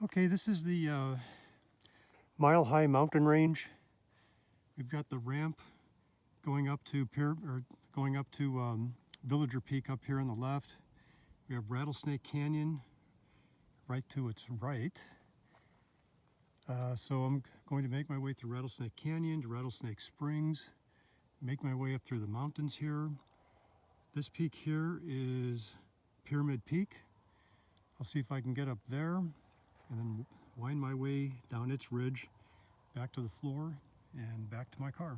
Okay, this is the Mile High mountain range. We've got the ramp going up to Villager Peak up here on the left. We have Rattlesnake Canyon right to its right. So I'm going to make my way through Rattlesnake Canyon to Rattlesnake Springs, make my way up through the mountains here. This peak here is Pyramid Peak. I'll see if I can get up there and then wind my way down its ridge back to the floor and back to my car.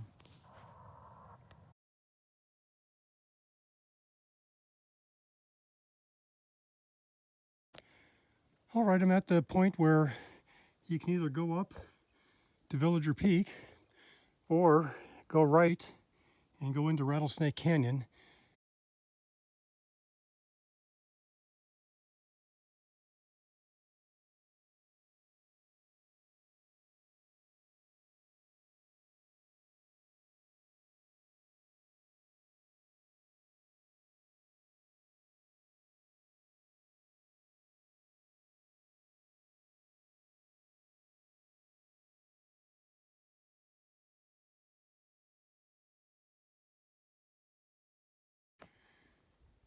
All right, I'm at the point where you can either go up to Villager Peak or go right and go into Rattlesnake Canyon.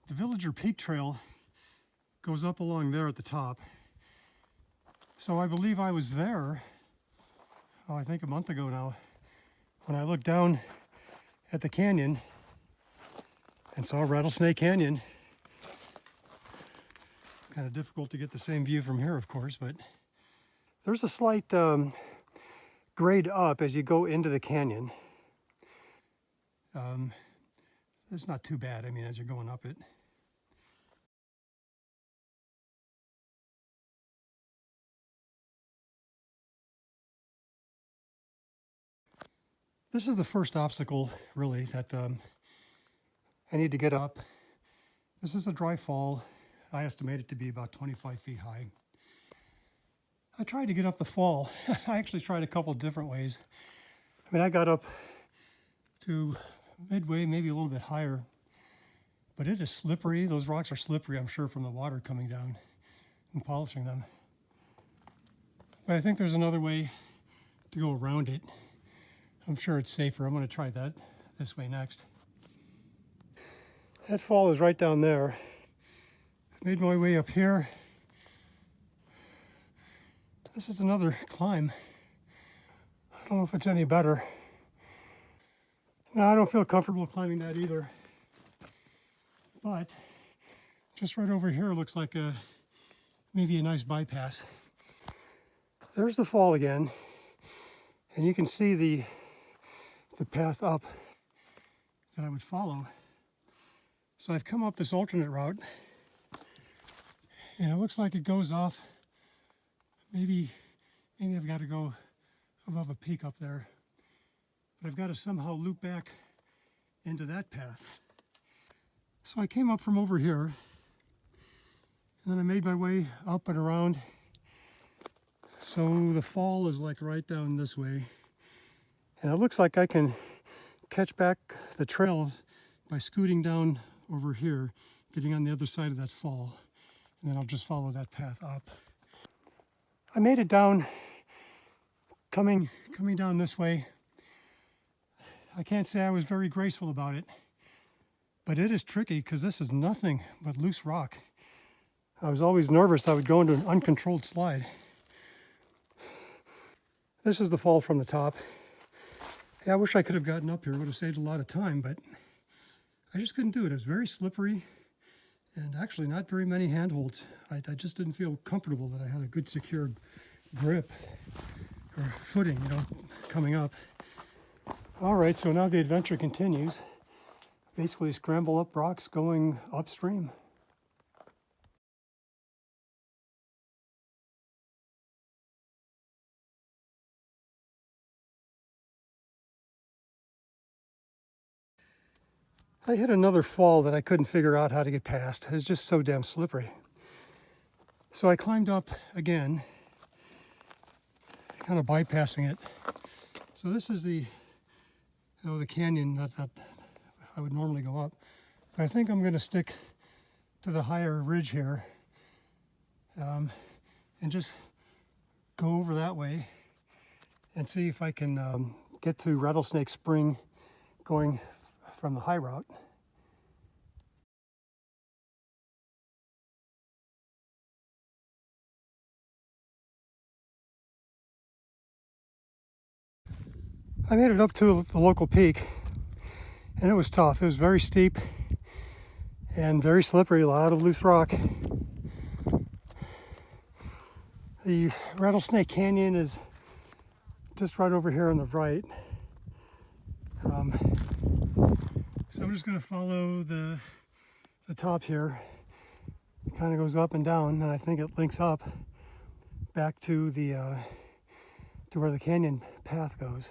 The Villager Peak Trail goes up along there at the top. So I believe I was there, I think a month ago now, when I looked down at the canyon and saw Rattlesnake Canyon. Kind of difficult to get the same view from here, of course, but there's a slight grade up as you go into the canyon. It's not too bad, I mean, as you're going up it. This is the first obstacle, really, that I need to get up. This is a dry fall. I estimate it to be about 25 feet high. I tried to get up the fall. I actually tried a couple different ways. I mean, I got up to midway, maybe a little bit higher, but it is slippery. Those rocks are slippery, I'm sure, from the water coming down and polishing them. But I think there's another way to go around it. I'm sure it's safer. I'm going to try that this way next. That fall is right down there. I made my way up here. This is another climb. I don't know if it's any better. No, I don't feel comfortable climbing that either. But just right over here looks like maybe a nice bypass. There's the fall again, and you can see the path up that I would follow. So I've come up this alternate route, and it looks like it goes off. Maybe I've got to go above a peak up there, but I've got to somehow loop back into that path. So I came up from over here, and then I made my way up and around. So the fall is like right down this way. And it looks like I can catch back the trail by scooting down over here, getting on the other side of that fall. And then I'll just follow that path up. I made it down, coming down this way. I can't say I was very graceful about it, but it is tricky because this is nothing but loose rock. I was always nervous I would go into an uncontrolled slide. This is the fall from the top. Yeah, I wish I could have gotten up here. It would have saved a lot of time, but I just couldn't do it. It was very slippery and actually not very many handholds. I just didn't feel comfortable that I had a good secure grip or footing, coming up. All right, so now the adventure continues. Basically scramble up rocks going upstream. I hit another fall that I couldn't figure out how to get past. It's just so damn slippery. So I climbed up again, kind of bypassing it. So this is the canyon that I would normally go up. But I think I'm going to stick to the higher ridge here and just go over that way and see if I can get to Rattlesnake Spring going from the high route. I made it up to the local peak, and it was tough. It was very steep and very slippery, a lot of loose rock. The Rattlesnake Canyon is just right over here on the right. So I'm just going to follow the top here. It kind of goes up and down, and I think it links up back to the to where the canyon path goes.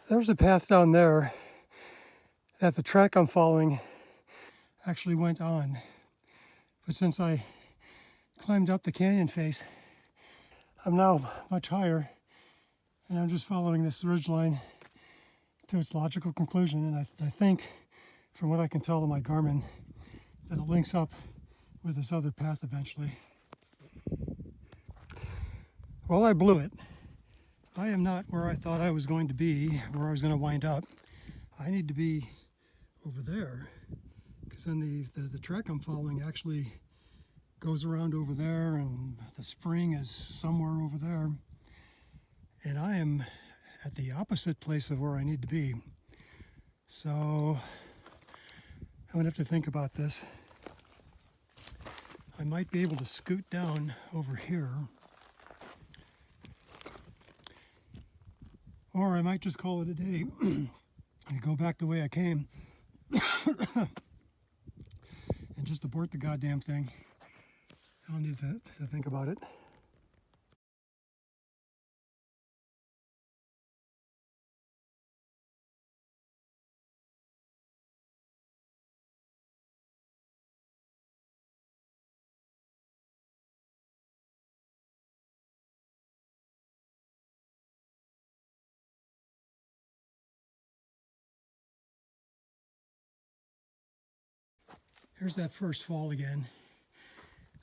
There's a path down there that the track I'm following actually went on. But since I climbed up the canyon face, I'm now much higher, and I'm just following this ridgeline to its logical conclusion. And I think, from what I can tell of my Garmin, that it links up with this other path eventually. Well, I blew it. I am not where I thought I was going to be, where I was going to wind up. I need to be over there, because then the track I'm following actually goes around over there, and the spring is somewhere over there. And I am at the opposite place of where I need to be. So I'm going to have to think about this. I might be able to scoot down over here, or I might just call it a day and go back the way I came and just abort the goddamn thing. I'll need to think about it. Here's that first fall again.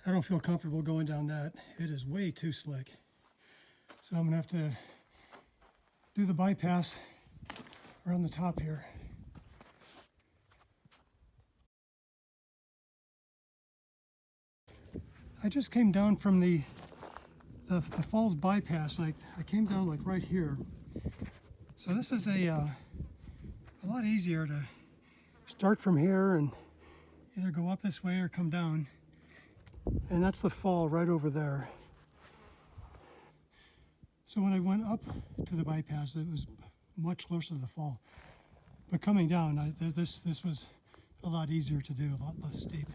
I don't feel comfortable going down that. It is way too slick. So I'm gonna have to do the bypass around the top here. I just came down from the falls bypass. I came down like right here. So this is a lot easier to start from here and either go up this way or come down. And that's the fall right over there. So when I went up to the bypass, it was much closer to the fall. But coming down, this was a lot easier to do, a lot less steep.